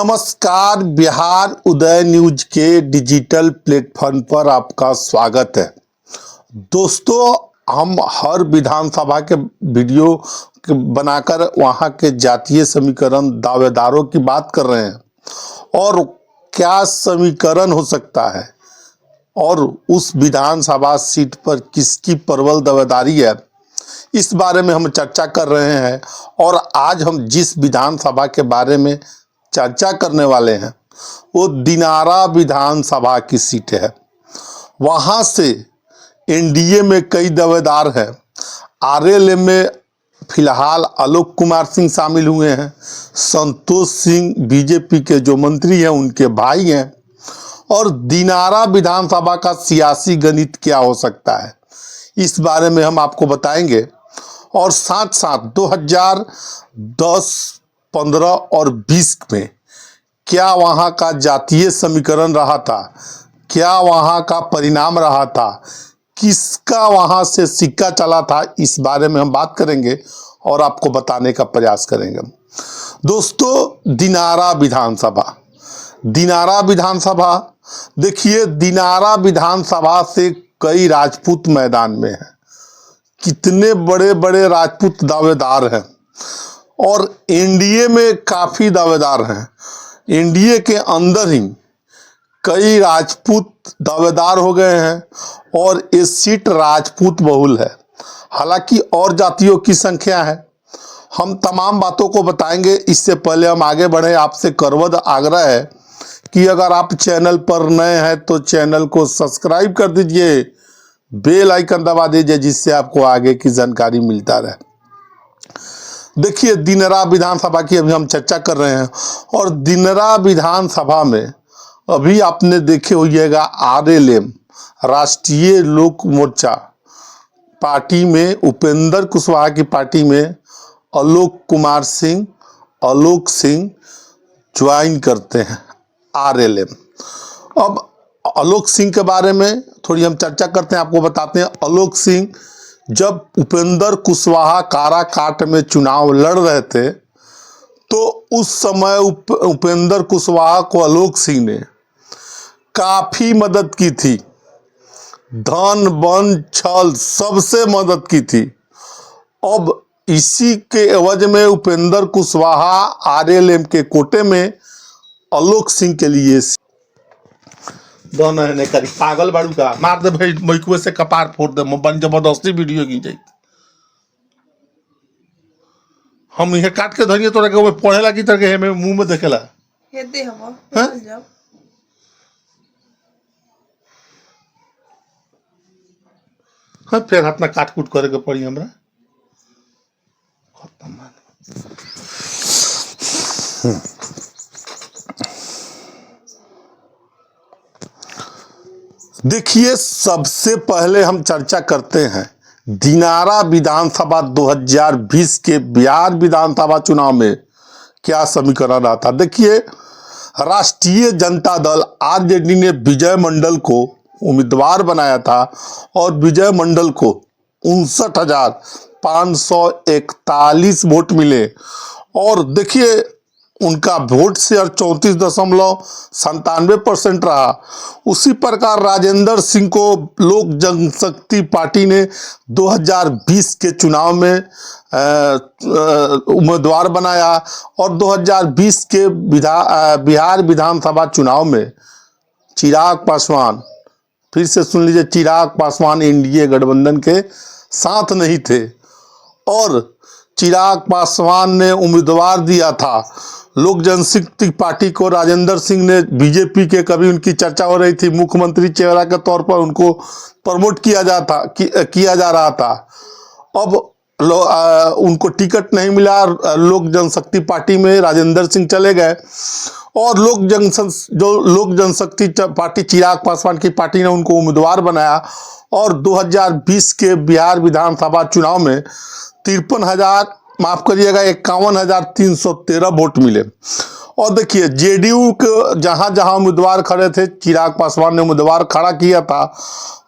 नमस्कार, बिहार उदय न्यूज के digital platform पर आपका स्वागत है। दोस्तों, हम हर विधानसभा के वीडियो बनाकर वहां के जातीय समीकरण दावेदारों की बात कर रहे हैं और क्या समीकरण हो सकता है और उस विधानसभा सीट पर किसकी प्रबल दावेदारी है, इस बारे में हम चर्चा कर रहे हैं। और आज हम जिस विधानसभा के बारे में चर्चा करने वाले हैं वो दिनारा विधानसभा की सीट है। वहां से एनडीए में कई दावेदार हैं। आरएलएम में फिलहाल आलोक कुमार सिंह शामिल हुए हैं। संतोष सिंह बीजेपी के जो मंत्री हैं उनके भाई हैं। और दिनारा विधानसभा का सियासी गणित क्या हो सकता है, इस बारे में हम आपको बताएंगे। और साथ साथ 2010, 15 और 20 में क्या वहाँ का जातीय समीकरण रहा था, क्या वहाँ का परिणाम रहा था, किसका वहाँ से सिक्का चला था, इस बारे में हम बात करेंगे और आपको बताने का प्रयास करेंगे। दोस्तों, दिनारा विधानसभा देखिए, दिनारा विधानसभा से कई राजपूत मैदान में हैं। कितने बड़े बड़े राजपूत दावेदार हैं और एनडीए में काफ़ी दावेदार हैं। एनडीए के अंदर ही कई राजपूत दावेदार हो गए हैं और ये सीट राजपूत बहुल है। हालांकि और जातियों की संख्या है। हम तमाम बातों को बताएंगे। इससे पहले हम आगे बढ़े, आपसे करवद आग्रह है कि अगर आप चैनल पर नए हैं तो चैनल को सब्सक्राइब कर दीजिए, बेल आइकन दबा दीजिए, जिससे आपको आगे की जानकारी मिलता रहे। देखिए, दिनारा विधानसभा की अभी हम चर्चा कर रहे हैं और दिनारा विधानसभा में अभी आपने देखे होइएगा आरएलएम राष्ट्रीय लोक मोर्चा पार्टी में उपेंद्र कुशवाहा की पार्टी में आलोक सिंह ज्वाइन करते हैं आरएलएम। अब आलोक सिंह के बारे में थोड़ी हम चर्चा करते हैं, आपको बताते हैं। आलोक सिंह जब उपेंद्र कुशवाहा काराकाट में चुनाव लड़ रहे थे तो उस समय उपेंद्र कुशवाहा को आलोक सिंह ने काफ़ी मदद की थी। धन बन छल सबसे मदद की थी। अब इसी के एवज में उपेंद्र कुशवाहा आरएलएम के कोटे में आलोक सिंह के लिए दोनों ने करी पागल बाड़ू का मार दे भाई, मैकुए से कपार फोड़ दे, बन जबरदस्ती वीडियो की जाए। हम ये काट के धरिए तो रखे पढ़े लगी तरह के मुंह में देखेला हेदे हम जब हाँ, फिर हाथ में काट कूट करे के पड़ी हमरा। देखिए, सबसे पहले हम चर्चा करते हैं दिनारा विधानसभा 2020 के बिहार विधानसभा चुनाव में क्या समीकरण रहा था। देखिए, राष्ट्रीय जनता दल आरजेडी ने विजय मंडल को उम्मीदवार बनाया था और विजय मंडल को 59,541 वोट मिले। और देखिए, उनका वोट शेयर 34.97% रहा। उसी प्रकार राजेंद्र सिंह को लोक जनशक्ति पार्टी ने 2020 के चुनाव में उम्मीदवार बनाया और 2020 के बिहार विधानसभा चुनाव में चिराग पासवान, फिर से सुन लीजिए, चिराग पासवान एनडीए गठबंधन के साथ नहीं थे और चिराग पासवान ने उम्मीदवार दिया था लोक जनशक्ति पार्टी को। राजेंद्र सिंह ने बीजेपी के, कभी उनकी चर्चा हो रही थी, मुख्यमंत्री चेहरा के तौर पर उनको प्रमोट किया जा रहा था। अब उनको टिकट नहीं मिला, लोक जनशक्ति पार्टी में राजेंद्र सिंह चले गए और लोक जनशक्ति पार्टी चिराग पासवान की पार्टी ने उनको उम्मीदवार बनाया और 2020 के बिहार विधानसभा चुनाव में 53,313 वोट मिले। और देखिए जेडीयू के जहां जहां उम्मीदवार खड़े थे, चिराग पासवान ने उम्मीदवार खड़ा किया था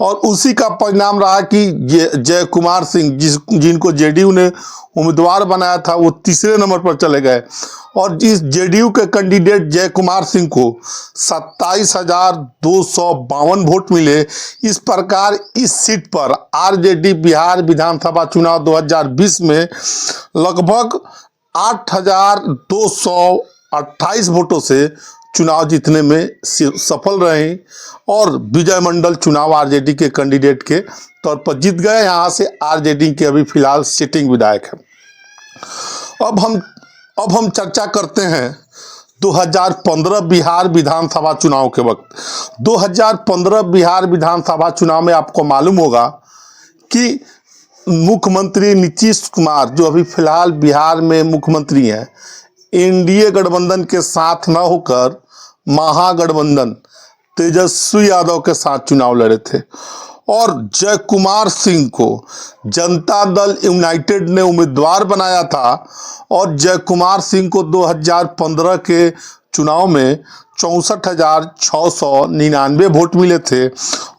और उसी का परिणाम रहा कि जय कुमार सिंह जिनको जेडीयू ने उम्मीदवार बनाया था वो तीसरे नंबर पर चले गए और इस जेडीयू के कैंडिडेट जय कुमार सिंह को 27,252 वोट मिले। इस प्रकार इस सीट पर आरजेडी बिहार विधानसभा चुनाव 2020 में लगभग 8,228 वोटों से चुनाव जीतने में सफल रहे और विजय मंडल चुनाव आरजेडी के कैंडिडेट के तौर पर जीत गए। यहाँ से आरजेडी के अभी फिलहाल सिटिंग विधायक है। अब हम चर्चा करते हैं 2015 बिहार विधानसभा चुनाव के वक्त। 2015 बिहार विधानसभा चुनाव में आपको मालूम होगा कि मुख्यमंत्री नीतीश कुमार जो अभी फिलहाल बिहार में मुख्यमंत्री हैं, एनडीए गठबंधन के साथ न होकर महागठबंधन तेजस्वी यादव के साथ चुनाव लड़े थे और जय कुमार सिंह को जनता दल यूनाइटेड ने उम्मीदवार बनाया था और जय कुमार सिंह को 2015 के चुनाव में 64,699 वोट मिले थे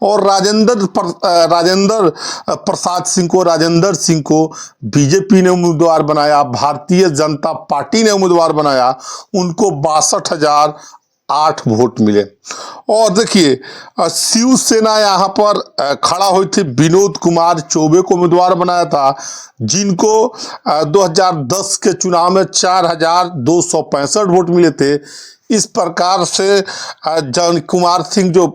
और राजेंद्र प्रसाद सिंह को बीजेपी ने उम्मीदवार बनाया, भारतीय जनता पार्टी ने उम्मीदवार बनाया, उनको 62,008 वोट मिले। और देखिए शिवसेना यहाँ पर खड़ा हुई थी, विनोद कुमार चौबे को उम्मीदवार बनाया था जिनको 2010 के चुनाव में 4,265 वोट मिले थे। इस प्रकार से जय कुमार सिंह जो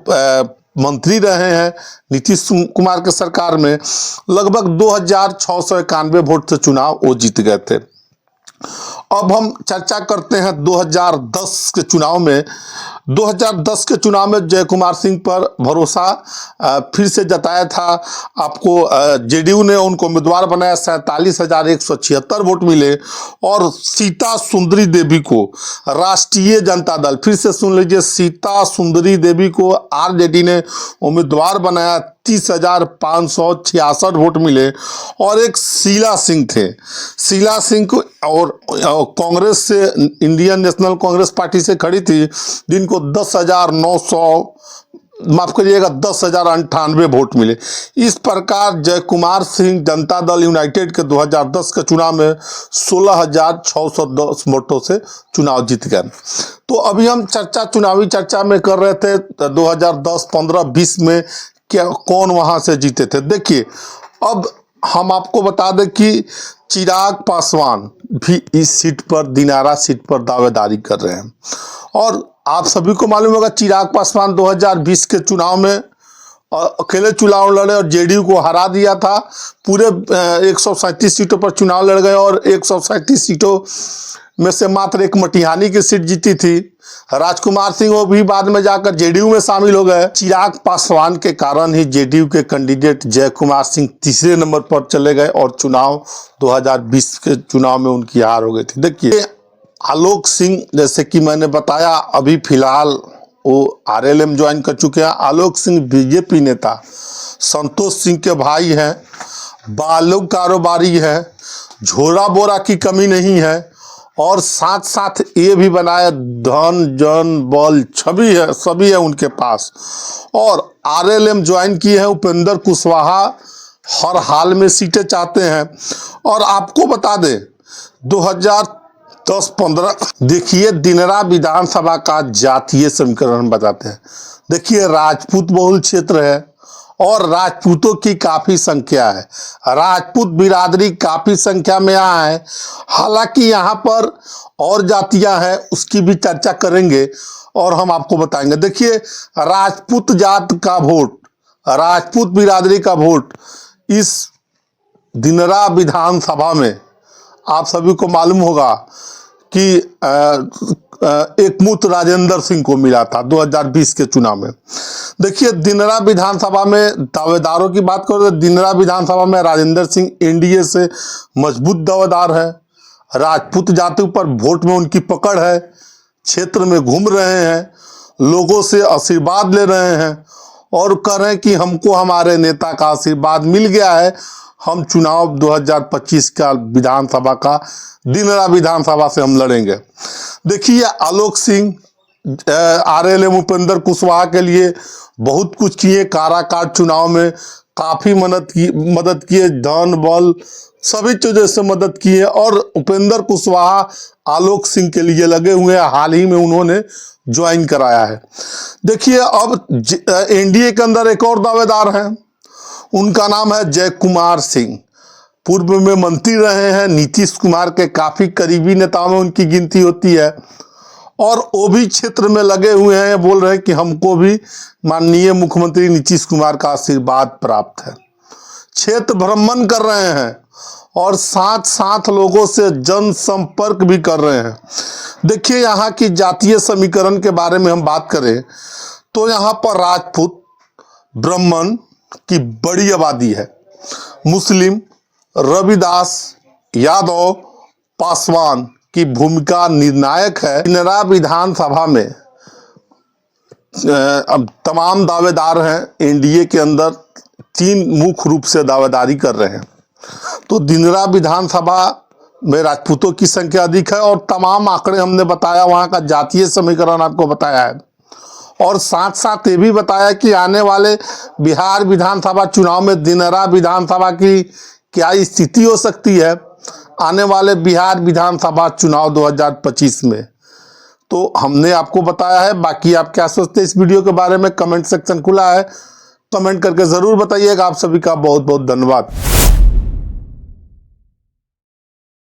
मंत्री रहे हैं नीतीश कुमार के सरकार में, लगभग 2,691 वोट से चुनाव वो जीत गए थे। अब हम चर्चा करते हैं 2010 के चुनाव में। 2010 के चुनाव में जय कुमार सिंह पर भरोसा फिर से जताया था। आपको जेडीयू ने उनको उम्मीदवार बनाया, 47,176 वोट मिले और सीता सुंदरी देवी को राष्ट्रीय जनता दल, फिर से सुन लीजिए, सीता सुंदरी देवी को आरजेडी ने उम्मीदवार बनाया, 30,566 वोट मिले और एक शीला सिंह थे। शीला सिंह को और कांग्रेस से, इंडियन नेशनल कांग्रेस पार्टी से खड़ी थी, जिनको 10,098 वोट मिले। इस प्रकार जय कुमार सिंह जनता दल यूनाइटेड के 2010 के चुनाव में 16,610 वोटों से चुनाव जीत गए। तो अभी हम चुनावी चर्चा में कर रहे थे 2010, 15, 20 में क्या कौन वहां से जीते थे। देखिए अब हम आपको बता दें कि चिराग पासवान भी इस सीट पर, दिनारा सीट पर दावेदारी कर रहे हैं और आप सभी को मालूम होगा चिराग पासवान 2020 के चुनाव में अकेले चुनाव लड़े और जेडीयू को हरा दिया था। पूरे 137 सीटों पर चुनाव लड़ गए और 137 सीटों में से मात्र एक मटिहानी की सीट जीती थी। राजकुमार सिंह वो भी बाद में जाकर जेडीयू में शामिल हो गए। चिराग पासवान के कारण ही जेडीयू के कैंडिडेट जय कुमार सिंह तीसरे नंबर पर चले गए और चुनाव 2020 के चुनाव में उनकी हार हो गई थी। देखिए आलोक सिंह, जैसे कि मैंने बताया, अभी फिलहाल वो आरएलएम ज्वाइन कर चुके हैं। आलोक सिंह बीजेपी नेता संतोष सिंह के भाई हैं, बालू कारोबारी है, झोला बोरा की कमी नहीं है और साथ साथ ये भी बनाया धन जन बल छवि है, सभी है उनके पास। और आरएलएम ज्वाइन किए हैं उपेंद्र कुशवाहा, हर हाल में सीटें चाहते हैं। और आपको बता दें 2010-15 देखिए दिनरा विधानसभा का जातीय समीकरण बताते हैं। देखिए राजपूत बहुल क्षेत्र है और राजपूतों की काफी संख्या है, राजपूत बिरादरी काफी संख्या में यहाँ है। हालांकि यहाँ पर और जातियां हैं, उसकी भी चर्चा करेंगे और हम आपको बताएंगे। देखिए राजपूत जात का वोट, राजपूत बिरादरी का वोट इस दिनरा विधानसभा में आप सभी को मालूम होगा कि एकमुत राजेंद्र सिंह को मिला था 2020 के चुनाव में। देखिए दिनरा विधानसभा में दावेदारों की बात करें तो दिनरा विधानसभा में राजेंद्र सिंह एनडीए से मजबूत दावेदार है। राजपूत जाति पर वोट में उनकी पकड़ है, क्षेत्र में घूम रहे हैं, लोगों से आशीर्वाद ले रहे हैं और कह रहे हैं कि हमको हमारे नेता का आशीर्वाद मिल गया है, हम चुनाव 2025 का विधानसभा का दिनरा विधानसभा से हम लड़ेंगे। देखिए, आलोक सिंह आरएलएम उपेंद्र कुशवाहा के लिए बहुत कुछ किए। काराकाट चुनाव में काफी मदद किए, धन बल सभी चीजों से मदद किए। और उपेंद्र कुशवाहा आलोक सिंह के लिए लगे हुए हैं। हाल ही में उन्होंने ज्वाइन कराया है। देखिए, अब एनडीए के अंदर एक और दावेदार हैं, उनका नाम है जय कुमार सिंह। पूर्व में मंत्री रहे हैं, नीतीश कुमार के काफी करीबी नेताओं में उनकी गिनती होती है। और वो भी क्षेत्र में लगे हुए हैं, बोल रहे हैं कि हमको भी माननीय मुख्यमंत्री नीतीश कुमार का आशीर्वाद प्राप्त है। क्षेत्र भ्रमण कर रहे हैं और साथ साथ लोगों से जनसंपर्क भी कर रहे हैं। देखिए, यहाँ की जातीय समीकरण के बारे में हम बात करें तो यहाँ पर राजपूत ब्राह्मण की बड़ी आबादी है। मुस्लिम, रविदास, यादव, पासवान की भूमिका निर्णायक है। दिनरा विधानसभा में अब तमाम दावेदार हैं। एनडीए के अंदर 3 मुख्य रूप से दावेदारी कर रहे हैं। तो दिनरा विधानसभा में राजपूतों की संख्या अधिक है और तमाम आंकड़े हमने बताया, वहां का जातीय समीकरण आपको बताया है। और साथ साथ ये भी बताया कि आने वाले बिहार विधानसभा चुनाव में दिनरा विधानसभा की क्या स्थिति हो सकती है आने वाले बिहार विधानसभा चुनाव 2025 में। तो हमने आपको बताया है। बाकी आप क्या सोचते हैं इस वीडियो के बारे में, कमेंट सेक्शन खुला है, कमेंट करके जरूर बताइएगा। आप सभी का बहुत बहुत धन्यवाद।